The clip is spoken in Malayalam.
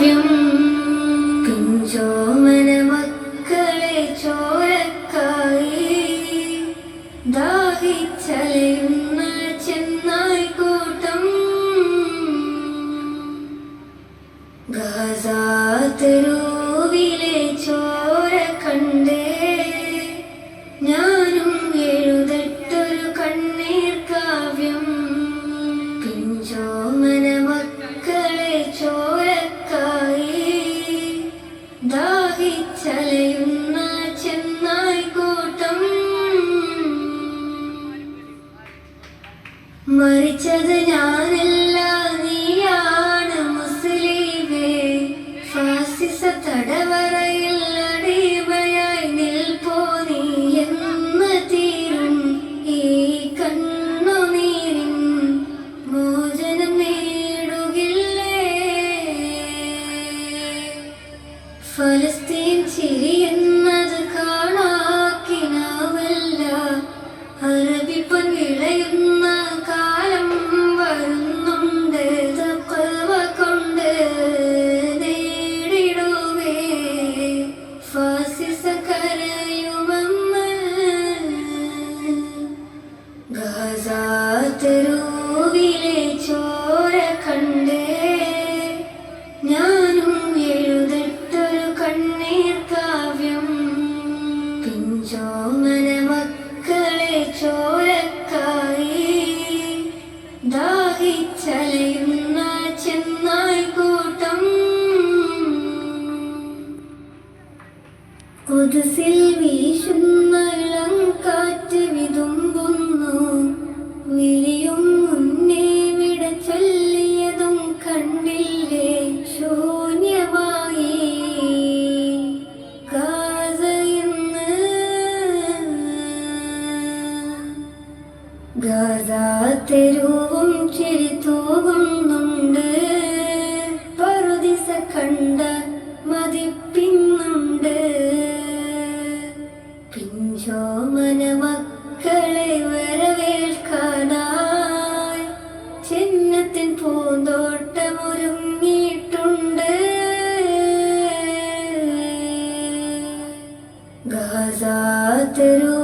കാവ്യം പിഞ്ചോമന മക്കളെ ചോരക്കായി ദാഹിച്ചലയുന്ന ചെന്നായി കൂട്ടം ഗാസാ തെരുവിലെ ചോര കണ്ടേ ഞാനും എഴുതട്ടൊരു കണ്ണീർ കാവ്യം പിഞ്ചോമന മക്കളെ ചോരക്കായി ദാഹിച്ചലയുന്ന ചെന്നായി കൂട്ടം മരിച്ചത് ഞാനല്ല നീയാണ് മുസ്ലിമേ ഫാസിസ തടവറയിൽ അടിമയായി നിൽപ്പോ നീ എന്ന് തീരും ഈ കണ്ണുനീരിൻ മോചനം നേടുകില്ലേ ഫലസ്തീൻ ചിരിയെന്നത് കാണാക്കിനാവല്ല അറബിപ്പൻ വിളയുന്ന കാലം വരുന്നുണ്ട് തഖ്വ കൊണ്ട് നേടിടുവേ ഫാസിസ കരയുമെന്ന് ഗാസാ തെരുവിലെ ചോര കണ്ടേ ഞാനും എഴുതട്ടൊരു കണ്ണീർ കാവ്യം പിഞ്ചോമന മക്കളെ ചോരക്കായി ദാഹിച്ചലയുന്ന ചെന്നായി കൂട്ടം കുദ്സിൽ വീശുന്ന ഇളം കാറ്റ് വിതുമ്പുന്നു വിളിയും മുന്നേ വിട ചൊല്ലിയതും കണ്ടില്ലേ ശൂന്യമായി ഗാസ ഇന്ന് ഗാസാ തെരുവും ചിരി തൂകുന്നുണ്ട് പറുദിസ കണ്ട മതിപ്പിന്നുണ്ട് പിഞ്ചോമന മക്കളെ വരവേൽക്കാനായി ചിഹ്നത്തിൻ പൂന്തോട്ടമൊരുങ്ങിയിട്ടുണ്ട് ഗാസാ തെരു